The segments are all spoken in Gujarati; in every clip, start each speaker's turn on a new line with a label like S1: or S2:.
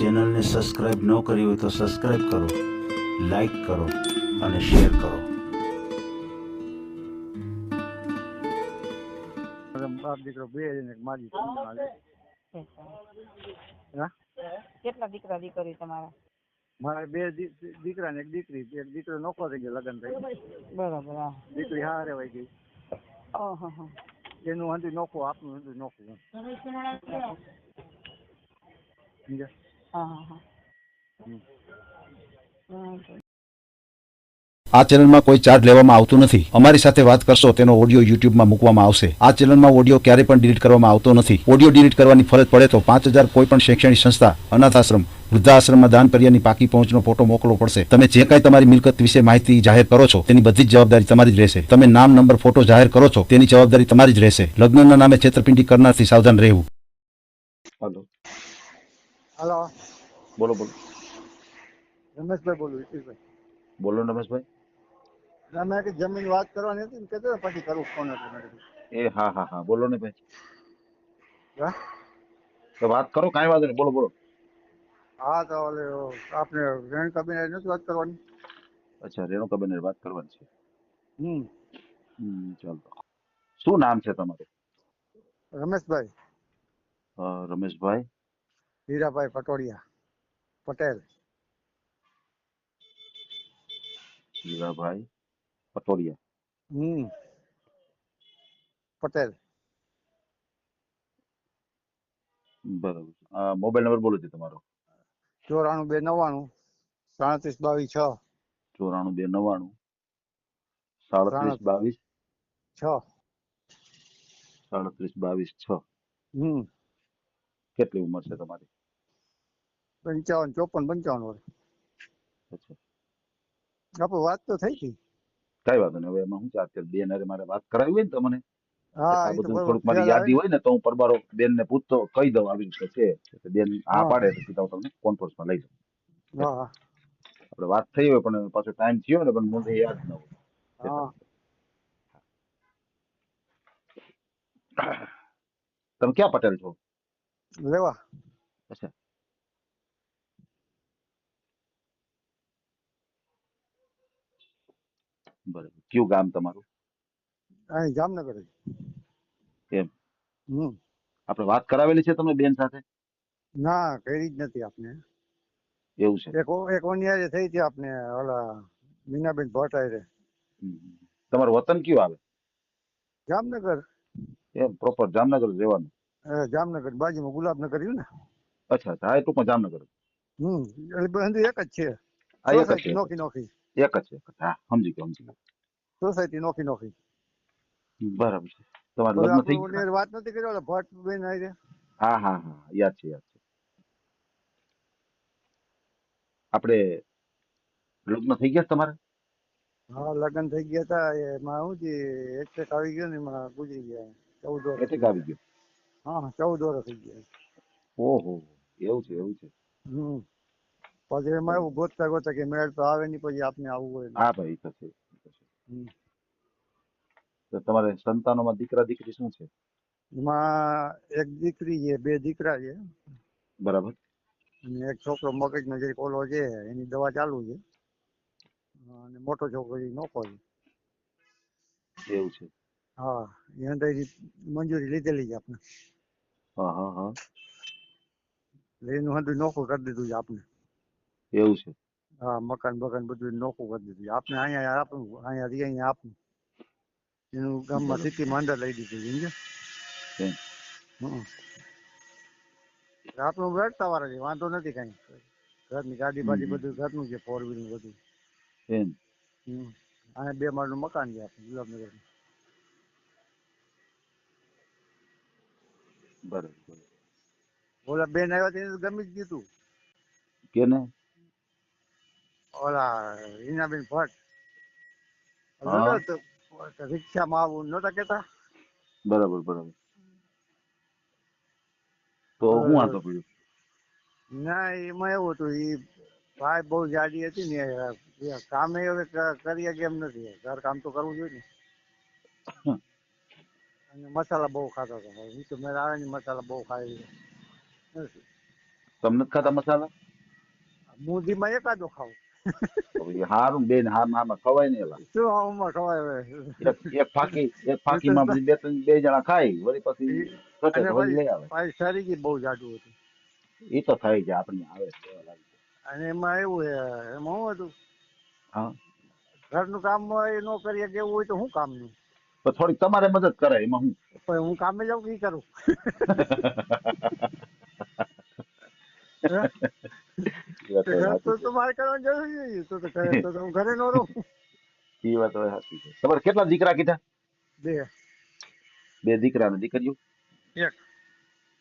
S1: ચેનલને સબસ્ક્રાઇબ ન કરી હોય તો સબસ્ક્રાઇબ કરો, લાઈક કરો અને શેર કરો.
S2: બાપ દીકરો બે ને મારી
S3: કેટલા દીકરા દીકરી તમારા?
S2: મારે બે દીકરા ને એક દીકરી. એક દીકરો નોખો થઈ ગયો, લગ્ન થઈ ગયું.
S3: બરાબર. હા.
S2: દીકરી હારે વહી ગઈ.
S3: ઓહો.
S2: એનું હંધું નોખું, આપનું હંધું નોખું. સમજ્યા?
S3: હા.
S4: આ ચેનલમાં કોઈ ચાર્જ લેવામાં આવતું નથી. અમારી સાથે વાત કરશો તેનો ઓડિયો યુટ્યુબમાં મૂકવામાં આવશે. આ ચેનલમાં ઓડિયો ક્યારે પણ ડિલીટ કરવામાં આવતો નથી. ઓડિયો ડિલીટ કરવાની ફરજ પડે તો 5000 કોઈ પણ શૈક્ષણિક સંસ્થા, અનાથ આશ્રમ, વૃદ્ધાશ્રમમાં દાન કર્યાની પાકી પહોંચનો ફોટો મોકલવો પડશે. તમે જે કાંઈ તમારી મિલકત વિશે માહિતી જાહેર કરો છો તેની બધી જ જવાબદારી તમારી જ રહેશે. તમે નામ, નંબર, ફોટો જાહેર કરો છો તેની જવાબદારી તમારી જ રહેશે. લગ્નના નામે છેતરપિંડી કરનારથી સાવધાન રહેવું.
S5: હલો,
S2: હલો,
S5: બોલો બોલો
S2: રમેશભાઈ બોલું, ઈશ્વરભાઈ.
S5: બોલો રમેશભાઈ.
S2: અમે કે જમીન વાત કરવાની હતી ને, કહેતો પછી કરું ફોન.
S5: એ હા હા હા, બોલો ને ભાઈ.
S2: હા,
S5: તો વાત કરો, કાંઈ વાંધો નહીં, બોલો બોલો.
S2: હા તો ઓલે આપણે રેણુકાબેન નથી વાત કરવાની?
S5: અચ્છા, રેણુકાબેન વાત કરવાની છે.
S2: હમ.
S5: ચાલો. શું નામ છે તમારું?
S2: રમેશભાઈ.
S5: રમેશભાઈ
S2: હીરાભાઈ પટોડિયા પટેલ.
S5: હીરાભાઈ પટોડિયા.
S2: પટેલ.
S5: બરાબર. મોબાઈલ નંબર બોલો છે તમારો?
S2: 94 299 37 22 6.
S5: 94 299 37 22
S2: 6.
S5: 37 22 6. કેટલી ઉંમર છે તમારી?
S2: 55 54 55 વર્ષ.
S5: અચ્છા,
S2: આપણે વાત તો થઈ હતી.
S5: કઈ વાંધો નહીં. હવે એમાં શું છે, અત્યારે બેન હારે મારે વાત કરાવી હોય ને તમને,
S2: હા,
S5: આ
S2: એ તો
S5: બધું
S2: બરોબર
S5: થોડુંક મારી
S2: ખ્યાલ આવે
S5: યાદી
S2: ને.
S5: હોય ને તો હું પરબારો બેન ને પૂછતો કહી દઉં આવી રીતે છે. એટલે બેન હા
S2: હા
S5: પાડે તો સીધા હું તમને કોન્ફરન્સમાં લઈ જાઉં.
S2: હા
S5: આપણે વાત થઈ હોય પણ પાછો ટાઈમ થયો ને પણ મને યાદ ન હોય.
S2: હા.
S5: તમે ક્યાં પટેલ છો?
S2: લેવા.
S5: અચ્છા, બરાબર. કયું ગામ તમારું?
S2: અહીં જામનગર.
S5: એમ.
S2: હમ.
S5: આપણે વાત કરાવેલી છે તમને બેન સાથે?
S2: ના, કરી જ નથી આપને.
S5: એવું છે.
S2: એક વનિયારે થઈ હતી આપને, ઓલા મીનાબેન ભટ્ટ.
S5: તમારું વતન કયું આવે?
S2: જામનગર.
S5: એમ પ્રોપર જામનગર જ રહેવાનું?
S2: જામનગર બાજુમાં ગુલાબનગર રહ્યું ને.
S5: અચ્છા અચ્છા, હા એ ટૂંકમાં જામનગર.
S2: એટલે બધું એક જ છે.
S5: હા એક જ છે,
S2: સોસાયટી નોખી નોખી.
S5: એક જ છે. હા સમજી ગયો સમજી ગયો.
S2: સોસાયટી નોખી નોખી.
S5: બરાબર છે. તમારે
S2: હવે
S5: લગ્ન થઈ
S2: આપણે
S5: ગયા?
S2: વાત નથી કરી ઓલા ભટ્ટ બેન આવી.
S5: હા હા હા, યાદ છે યાદ છે. આપણે લગ્ન થઈ ગયા તમારે?
S2: હા, લગ્ન થઈ ગયા હતા. એમાં શું છે, એટેક આવી ગયો ને, એમાં ગુજરી ગયા. 14 વર્ષ
S5: એટેક
S2: થઈ
S5: આવી
S2: ગયા.
S5: ગયો?
S2: હા, 14 વર્ષ થઈ ગયા.
S5: ઓહો, એવું છે એવું છે.
S2: પછી એમાં
S5: બરાબર.
S2: એવું ગોતતા ગોતતા કે મેળ તો આવે નહીં, પછી આપને આવવું હોય.
S5: હા ભાઈ, એ તો છે. તો તમારે સંતાનોમાં દીકરા દીકરી શું છે?
S2: એમાં એક દીકરી છે, બે દીકરા છે.
S5: બરાબર.
S2: અને એક છોકરો મગજનો જે ઓલો છે, એની દવા ચાલુ છે. અને મોટો છોકરો નોખો છે.
S5: એવું છે.
S2: હા, એ મંજૂરી લીધેલી છે આપણે.
S5: હા હા હા,
S2: એનું હંધું નોખું કરી દીધું છે આપણે.
S5: એવું છે.
S2: હા, મકાન બકાન બધું નોખું કરી દીધું છે આપણે. અહીંયા આપણું, અહીંયા રહી, અહીંયા આપણું. એનું ગામમાં સિટીમાં અંદર લઈ દીધું સમજે.
S5: એમ.
S2: આપણું વેડતા વાળા છે, વાંધો નથી કઈ. ઘરની ગાડી બાડી બધું ઘરનું છે, 4 વ્હીલર બધું.
S5: એમ.
S2: અહીંયા 2 માળનું મકાન છે આપણે ગુલાબનગર.
S5: બરાબર.
S2: ઓલા બેન આવ્યા તેને ગમી જ ગયું.
S5: કેને?
S2: ઓલા હિનાબેન
S5: હા,
S2: ભટ્ટ રિક્ષામાં આવું નતા કેતા.
S5: બરાબર બરાબર. તો હું વાંધો પડ્યો?
S2: ના, એમાં એવું હતું, એ ભાઈ બહુ જાડી હતી ને, કામે હવે કરીએ કેમ નથી. ઘર કામ તો કરવું જોઈએ ને. અને મસાલા બહુ ખાતા હતા. હું તો મેં આવે ને મસાલા બહુ ખાઈ નથી.
S5: તમને નથી ખાતા મસાલા?
S2: મોદીમાં એકાદો ખાવ
S5: હવે એ હારું બેન હારમાં ખવાય ને એલા.
S2: શું આમાં ખવાય હવે
S5: એક ફાંકીમાં પછી બે જણા ખાય વળી પછી ઘટે
S2: અને
S5: તો વળી લઈ આવે.
S2: પછી શરીર બહુ જાડું હતું
S5: એ તો થાય છે આપણને આવે છે, એવા લાગે છે.
S2: અને એમાં એવું છે એમાં શું હતું
S5: હા
S2: ઘરનું કામ એ ન કરીએ કે એવું હોય તો શું કામનું
S5: તો થોડીક તમારે મદદ કરાય એમાં હું.
S2: પણ હું કામે જાઉં કે ઈ કરું હે?
S5: એ વાત
S2: તો
S5: તો
S2: ઘર
S5: સાચી
S2: તો મારે કરવાની જરૂર નથી તો ઘરે તો હું ઘરે ન રહું
S5: છે. એ વાત તો સાચી છે. તમારે કેટલા દીકરા કીધા?
S2: બે
S5: 2 દીકરા ને દીકરીઓ?
S2: એક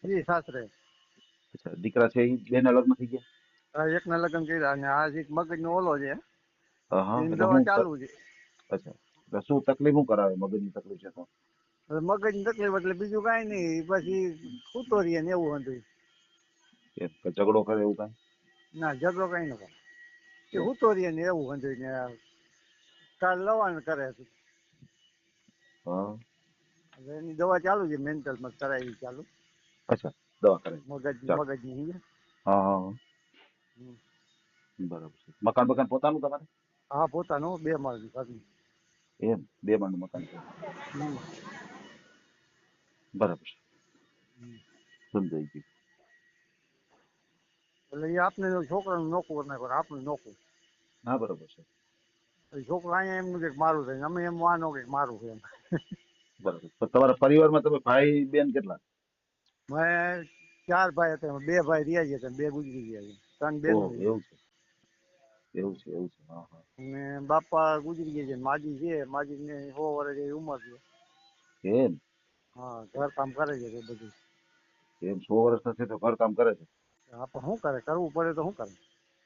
S2: ઈ સાસરે
S5: અચ્છા દીકરા છે એ બેના લગ્ન થઈ ગયા?
S2: એકના લગ્ન કર્યા અને આ એક મગજનો ઓલો છે
S5: હા
S2: એની
S5: એટલે
S2: દવા
S5: હું
S2: ચાલુ છે
S5: અચ્છા એટલે શું તકલીફ શું કરાવે મગજની તકલીફ છે તો?
S2: હવે મગજની તકલીફ એટલે બીજું કાંઈ નહીં પછી સૂતો રહીએ ને એવું હતું
S5: એમ કે ઝઘડો કરે એવું કાંઈ?
S2: ના ઝઘડો કઈ ન કરે એ સૂતો રહીએ ને એવું હતું ને કાલ લવાણ કરે છે
S5: હા
S2: હવે એની દવા ચાલુ છે મેન્ટલમાં કરાવી ચાલુ
S5: અચ્છા દવા કરે ચાલો.
S2: મગજની
S5: હા હા હા.
S2: હમ.
S5: બરાબર છે. મકાન બકાન પોતાનું તમારે?
S2: હા પોતાનું 2 માળનું ઘરનું
S5: એમ 2 માળનું મકાન છે.
S2: હમ.
S5: બરાબર છે.
S2: હમ.
S5: સમજાઈ ગયું.
S2: એટલે એ આપને છોકરાનું નોખું ના કરે આપણું નોખું
S5: હા બરાબર છે.
S2: છોકરો અહીંયા એમનું કંઈક મારું થાય અમે એમ વાનો કંઈક મારું છે એમ
S5: બરાબર. તો તમારા પરિવારમાં તમે ભાઈ બેન કેટલા?
S2: મેં 4 ભાઈ હતા એમાં 2 ભાઈ રહ્યા છે 2 ગુજરી ગયા છે 3 બેનો
S5: ઓહ એવું છે. એવું છે એવું છે. હા હા.
S2: અને બાપા ગુજરી ગયા છે માજી છે માજી ને 100 વર્ષ જેવી ઉંમર છે
S5: એમ
S2: હા ઘર કામ કરે છે તે બધું
S5: એમ 100 વર્ષ નથી તો ઘર કામ કરે છે?
S2: આપણે શું કરે કરવું પડે તો શું કરે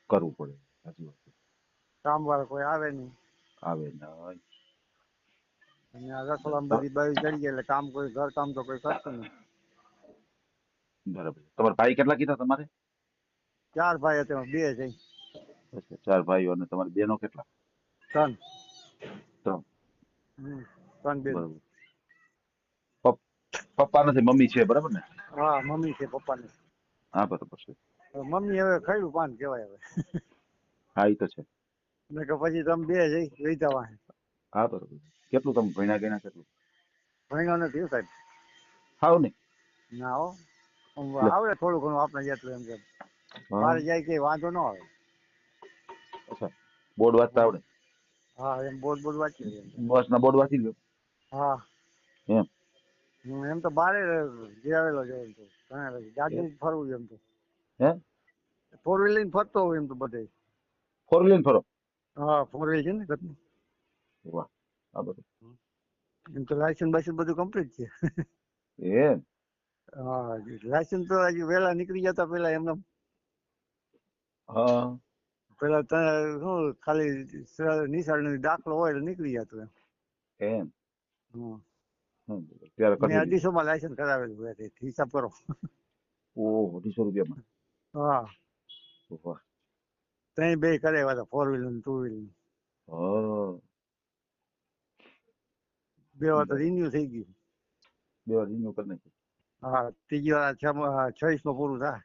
S5: કરવું પડે. સાચી વાત છે.
S2: કામ વાળા કોઈ આવે નહીં
S5: આવે નહીં.
S2: અને આ રસોડામાં બધી બાયું ચડી ગયા એટલે કામ કોઈ ઘર કામ તો કોઈ કરતું નહીં
S5: બરાબર છે. તમારા ભાઈ કેટલા કીધા તમારે?
S2: 4 ભાઈ હતા એમાં 2 છે
S5: અચ્છા 4 ભાઈઓ અને તમારી બહેનો કેટલા?
S2: 3
S5: 3.
S2: 3 બેનો
S5: બરાબર. પપ્પા નથી મમ્મી છે બરાબર ને?
S2: હા મમ્મી છે પપ્પા ને
S5: હા બરાબર છે.
S2: મમ્મી હવે ખૈરું પાન કહેવાય હવે
S5: હા એ તો છે.
S2: ને કે પછી તમે 2 જઈ લઈ જવા
S5: હા બરાબર છે. કેટલું તમે ભણ્યા ગણ્યા કેટલું?
S2: ભણ્યો નથી હો સાહેબ
S5: હાવ નહીં.
S2: ના હો આમ
S5: લે.
S2: આવડે થોડું ઘણું આપણે જેટલું એમ કે
S5: હા
S2: બહાર જાય કે વાંધો ન આવે
S5: અચ્છા બોર્ડ વાંચતા આવડે?
S2: હા એમ બોલ વાંચી લઈએ એમ તો.
S5: બસ ના બોર્ડ વાંચી લો
S2: હા
S5: એમ?
S2: એમ તો બારે આવેલો છે એમ તો ઘણા ગાડી ફરવું એમ તો
S5: હે
S2: 4 વ્હીલ લઈને ફરતો હોય એમ તો બધે
S5: 4 વ્હીલર ફરો?
S2: હા 4 વ્હીલ છે ને ઘરનું
S5: વાહ હા બરાબર.
S2: એમ તો લાયસન્સ બાયસન્સ બધું કમ્પ્લીટ છે
S5: એમ
S2: હા લાયસન્સ તો હજી વહેલા નીકળી જતા પેલા એમને
S5: હા
S2: પેલા શું ખાલી નિશાળ દાખલો હોય એટલે નીકળી જતો એમ
S5: એમ
S2: હમ.
S5: ત્યારે
S2: મેં
S5: કઢી લીધું.
S2: 250 માં લાયસન્સ કરાવેલું હોય હિસાબ કરો
S5: ઓહો 250 રૂપિયામાં?
S2: હા
S5: વાહ.
S2: ત્યાં 2 કરાવ્યા હતા 4 વ્હીલ ને 2 વ્હીલ
S5: હા
S2: 2 વાર તો
S5: બરાબર.
S2: રિન્યુ થઈ ગયું
S5: 2 વાર રિન્યુ કરી નાખ્યું.
S2: હા ત્રીજી વાર 26 માં પૂરું થાય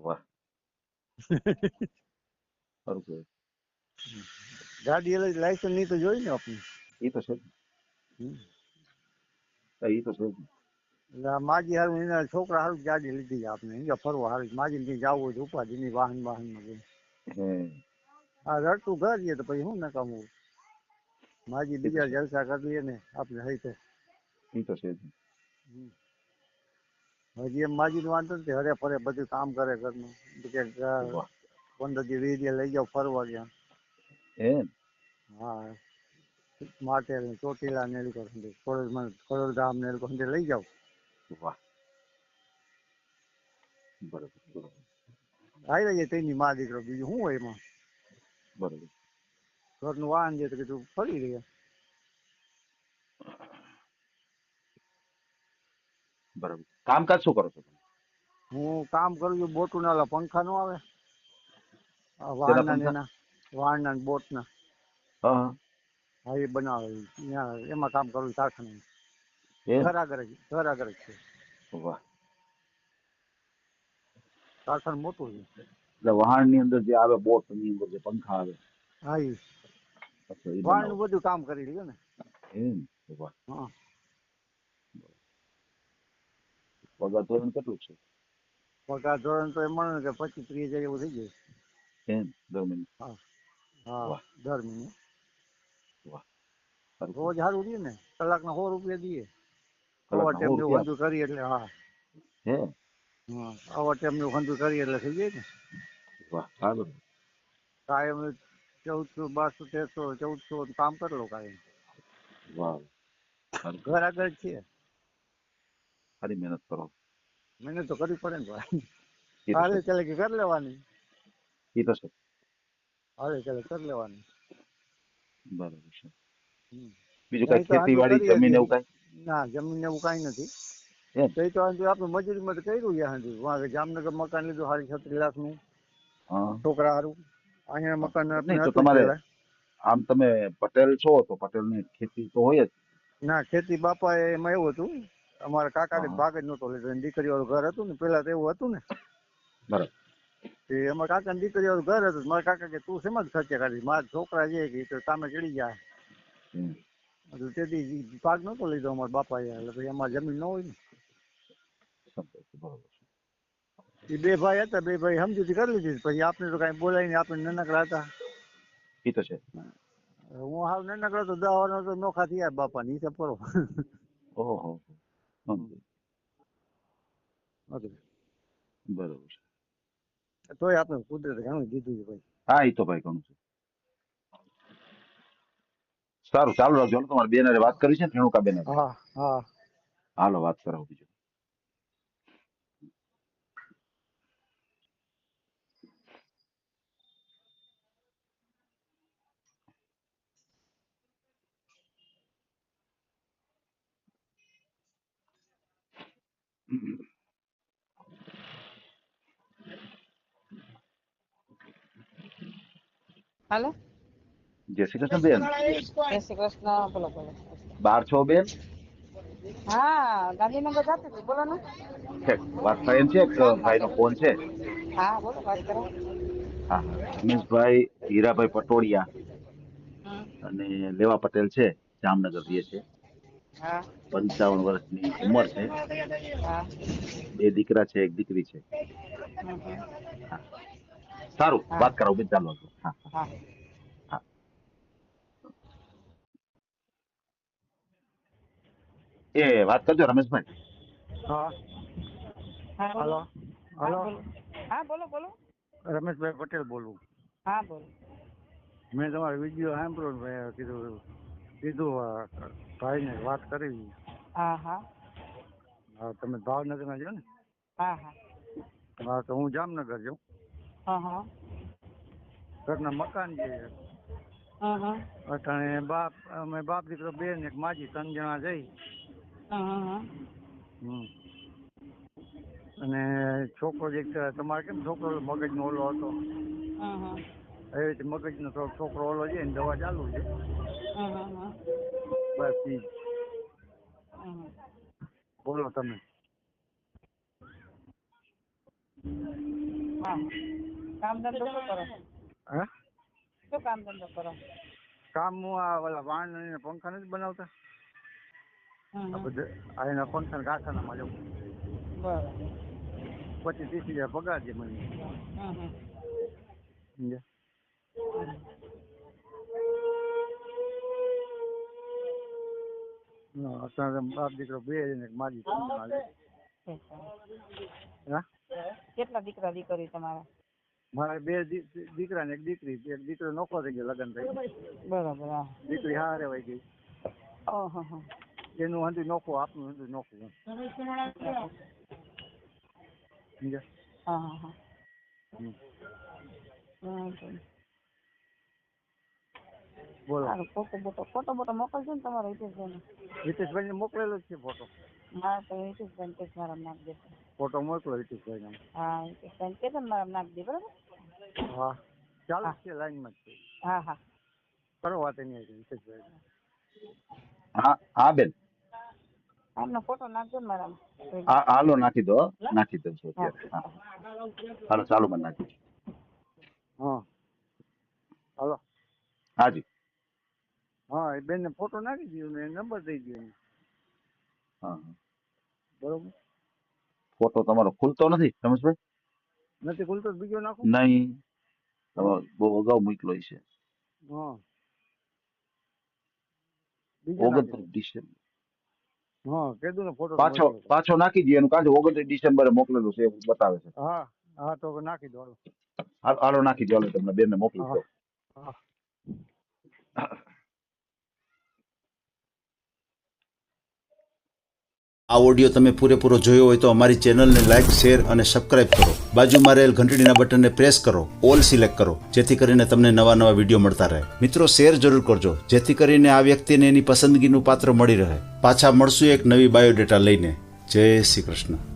S5: વાહ સારું કહેવાય.
S2: ગાડી એટલે લાયસન્સ ની તો જોઈ ને આપણે
S5: એ તો છે જ. હા, એ તો છે જ.
S2: એટલે આ માજી હારું એના છોકરા હારું ગાડી લીધી છે આપણે અહીંયા ફરવા હારું માજી ને જવું હોય તો ઉપાધિ ની વાહન
S5: હે
S2: આ રડતું ઘર છે તો પછી શું નકામું માજી
S5: એ તો
S2: બીજા
S5: છે
S2: જલસા કરી લઈએ ને આપણે હઈ તો
S5: એ તો છે જ.
S2: હજી એમ માજી નું વાંધો નથી હરે ફરે બધું કામ કરે ઘરનું કે
S5: વાહ
S2: 15 દી 20 દી લઈ જાવ ફરવા ગયા
S5: એમ
S2: હા માટેલ ને ચોટીલા ને ખોડલધામ ને લઈ જાવ
S5: વાહ બરાબર બરાબર
S2: આવી જાય તેની મા દીકરો બીજું શું હોય એમાં
S5: બરાબર
S2: ઘરનું વાહન છે તો કીધું ફરી રહ્યા
S5: બરાબર. કામકાજ શું કરો છો તમે?
S2: હું કામ કરું છું બોટું ના ઓલા પંખા નો આવે
S5: તેના
S2: વાહનના ને
S5: પંખા?
S2: એના વાહનના ને બોટના
S5: હા હા
S2: હા એ બનાવે ત્યાં એમાં કામ કરું છું કારખાને
S5: એમ
S2: ઘર આગળ જ છે
S5: વાહ
S2: કારખાનું મોટું છે.
S5: એટલે વહાણ ની અંદર જે આવે બોટ ની અંદર જે પંખા આવે
S2: હા એ
S5: અચ્છા એ
S2: વાળનું
S5: બનાવો
S2: બધું કામ કરી લ્યો ને.
S5: એમ વાહ.
S2: હા
S5: પગાર ધોરણ કેટલું છે
S2: પગાર ધોરણ તો એમ માનો કે 25-30 હજાર એવું થઈ જાય.
S5: એમ દર મહિને
S2: હા હા
S5: વાહ
S2: દર મહિને.
S5: વાહ સારું
S2: રોજ સારું દઈએ ને, કલાકના 100 રૂપિયા દઈએ. ઓવર
S5: કલાકના
S2: ટાઈમ
S5: 100
S2: એવું
S5: રૂપિયા
S2: હંધું કરીએ એટલે. હા
S5: હે
S2: હા ઓવર ટાઈમ એવું હંધું કરીએ એટલે થઈ જાય ને.
S5: વાહ સારું
S2: કાયમ 1400, 1200, 1300, 1400 કામ કરી લો કાયમ.
S5: વાહ સારું
S2: ઘર આગળ જ છે.
S5: સારી મહેનત કરો
S2: મહેનત તો કરવી પડે ને ભાઈ.
S5: એ તો છે
S2: હાલે ચાલે કે કરી લેવાની.
S5: એ તો છે
S2: હાલે ચાલે કરી લેવાની.
S5: બરાબર છે
S2: હમ.
S5: બીજું કઈ
S2: નહીં તો હંધું
S5: ખેતીવાડી
S2: કરીએ
S5: જમીન
S2: છીએ.
S5: એવું કઈ
S2: ના જમીન એવું કાંઈ નથી.
S5: એમ
S2: તો એ તો હંધું આપણે મજૂરીમાં તો કર્યું છે હંધું. વાં જામનગર મકાન લીધું 36 લાખનું
S5: હા
S2: છોકરા હારું. અહીંયા
S5: હા.
S2: મકાન
S5: નહીં
S2: આપણે
S5: તો
S2: હતું જ
S5: તમારે
S2: પેલા.
S5: આમ તમે પટેલ છો તો પટેલ ની ખેતી તો હોય જ
S2: ના ખેતી બાપા એમાં એવું હતું, અમારા કાકાને
S5: હા
S2: ભાગ જ નહોતો લીધો. દીકરી વાળું ઘર હતું ને, પેલા તો એવું હતું ને.
S5: બરાબર
S2: એ અમારા કાકાની દીકરી વાળું ઘર હતું. મારા કાકા કે તું શેમાં ખર્ચે કાઢી, મારા છોકરા છે કે ઈ તો સામે ચડી જાય.
S5: હમ.
S2: એટલે તેથી ભાગ નહોતો લીધો અમારા બાપાએ. એટલે પછી અમારે જમીન ન હોય ને.
S5: સમજાય છે. બરાબર છે
S2: એ બે ભાઈ હતા, બે ભાઈ સમજૂતી કરી લીધી. પછી આપણે તો કાંઈ બોલાય નહીં, આપણે નાનકડા હતા.
S5: એ તો છે
S2: હું હાવ નાનકડો તો 10 વર્ષનો તો નોખા થયા બાપાની હિસાબ કરો.
S5: ઓહો સમજાય
S2: હતું.
S5: બરાબર છે
S2: તોય આપણે કુદરતે ઘણું દીધું છે ભાઈ.
S5: હા એ તો ભાઈ ઘણું છે સારું ચાલુ રાખજો હાલો. તમારે બેન હારે વાત કરી છે ને રેણુકા બેન હારે?
S2: હા હા
S5: હાલો વાત કરાવો બીજું
S3: હાલો.
S5: જય શ્રી કૃષ્ણ બેન
S3: જય શ્રી કૃષ્ણ. બોલો બોલો.
S5: બાર છો બેન
S3: હા ગાંધીનગર જતી હતી, બોલો ને.
S5: ઠેક વાત થાય એમ છે એક
S3: કામ
S5: ભાઈ
S3: માટે.
S5: નો ફોન છે
S3: હા બોલો વાત કરો.
S5: હા હા રમેશભાઈ હીરાભાઈ પટોડિયા
S3: હમ.
S5: અને લેવા પટેલ છે જામનગર રહે છે
S3: હા
S5: 55 વર્ષની ઉંમર છે
S3: હા.
S5: 2 દીકરા છે 1 દીકરી છે
S3: હમ, હમ.
S5: હા સારું
S3: હા
S5: વાત કરાવું બેન ચાલો હા હા
S3: હા.
S5: હા એ વાત કરજો રમેશભાઈ
S2: હા
S3: હા બોલો.
S2: હલો
S3: હા
S2: હલો
S3: બોલો. હા બોલો બોલો.
S2: રમેશભાઈ પટેલ બોલું.
S3: હા બોલો.
S2: મેં તમારો વિડીયો સાંભળ્યો ને ભાઈ કીધું કીધું ભાઈને વાત કરી.
S3: હા હા
S2: હા તમે ભાવનગરના છો ને?
S3: હા હા
S2: હા તો હું જામનગર છું.
S3: હા હા
S2: ઘરના મકાન છે.
S3: હા હા
S2: અટાણે બાપ અમે બાપ દીકરો બે ને એક માજી 3 જણા જઈ.
S3: હા
S2: હમ અને છોકરો જે તમારે કેમ છોકરો મગજનો ઓલો હતો
S3: હા
S2: એવી રીતે મગજનો છોકરો ઓલો છે ને દવા ચાલુ છે.
S3: હા
S2: બસ ઈ જ.
S3: હા
S2: બોલો તમે.
S3: હા. કામ ધંધો શું કરો?
S2: હે
S3: શું કામ ધંધો કરો?
S2: કામ હું આ ઓલા વાણ અને પંખા નથી બનાવતા આ
S3: હમ.
S2: બધા આ એના પંખા ને કારખાનામાં જવું.
S3: બરાબર.
S2: 25-30 હજાર પગાર છે મને.
S3: હમ.
S2: સમજ્યા? હા, અત્યારે બાપ દીકરો બે ને એક માજી 3 જણા છે. હા
S3: કેટલા દીકરા દીકરી તમારા?
S2: મારે બે દીકરા ને એક દીકરી. એક દીકરો નોખો થઈ ગયો લગ્ન થઈ.
S3: બરાબર. હા.
S2: દીકરી હારે વહી ગઈ.
S3: ઓહો હો.
S2: એનું હંધું નોખું આપનું હંધું નોખું. સમજ્યા?
S3: હા હા હા.
S2: હમ. બોલો
S3: સારું ફોટો બોટો મોકલજો ને તમારા હિતેશભાઈને.
S2: હિતેશભાઈ ને મોકલેલો જ છે ફોટો.
S3: હા તો હિતેશભાઈને કે મારા નાખ દેશે.
S2: ફોટો મોકલો હિતેશભાઈ ને.
S3: હા હિતેશભાઈને કે મારા નાખ દે બરાબર.
S2: હા ચાલુ
S3: હા
S2: જ છે લાઈનમાં જ છે.
S3: હા હા.
S2: કરો વાત એની હિતેશભાઈ.
S5: હા હા બેન
S3: આમનો ફોટો નાખજો ને મારામાં.
S5: હાલો નાખી દો નાખી દઉં છું અત્યારે હા. હાલો ચાલુ માં નાખી દો.
S2: હા હાલો
S5: હાજી
S2: હા એ બેનને ફોટો નાખી દો ને નંબર દઈ દો એને.
S5: હા
S2: બરોબર
S5: ફોટો તમારો ખુલતો નથી રમેશભાઈ?
S2: નથી ખુલતો તો બીજો નાખું.
S5: નહીં તમારો બહુ અગાઉ મોકલો છે.
S2: હા બીજો નાખી
S5: 29 ડિસેમ્બર
S2: દો. હા કીધું ને ફોટો
S5: પાછો નાખી દઈએ એનું કારણ કે 29 ડિસેમ્બરે મોકલેલું છે એવું બતાવે છે.
S2: હા હા તો નાખી દો હાલો.
S5: હાલો નાખી દો હાલો તમને બેનને મોકલી દો.
S2: હા
S1: આ ઓડિયો તમે પૂરેપૂરો જોયો હોય તો અમારી ચેનલને લાઇક, શેર અને સબસ્ક્રાઇબ કરો. બાજુમાં રહેલ ઘંટડીના બટનને પ્રેસ કરો, ઓલ સિલેક્ટ કરો, જેથી કરીને તમને નવા નવા વિડીયો મળતા રહે. મિત્રો શેર જરૂર કરજો, જેથી કરીને આ વ્યક્તિને એની પસંદગીનું પાત્ર મળી રહે. પાછા મળશું એક નવી બાયોડેટા લઈને. જય શ્રી કૃષ્ણ.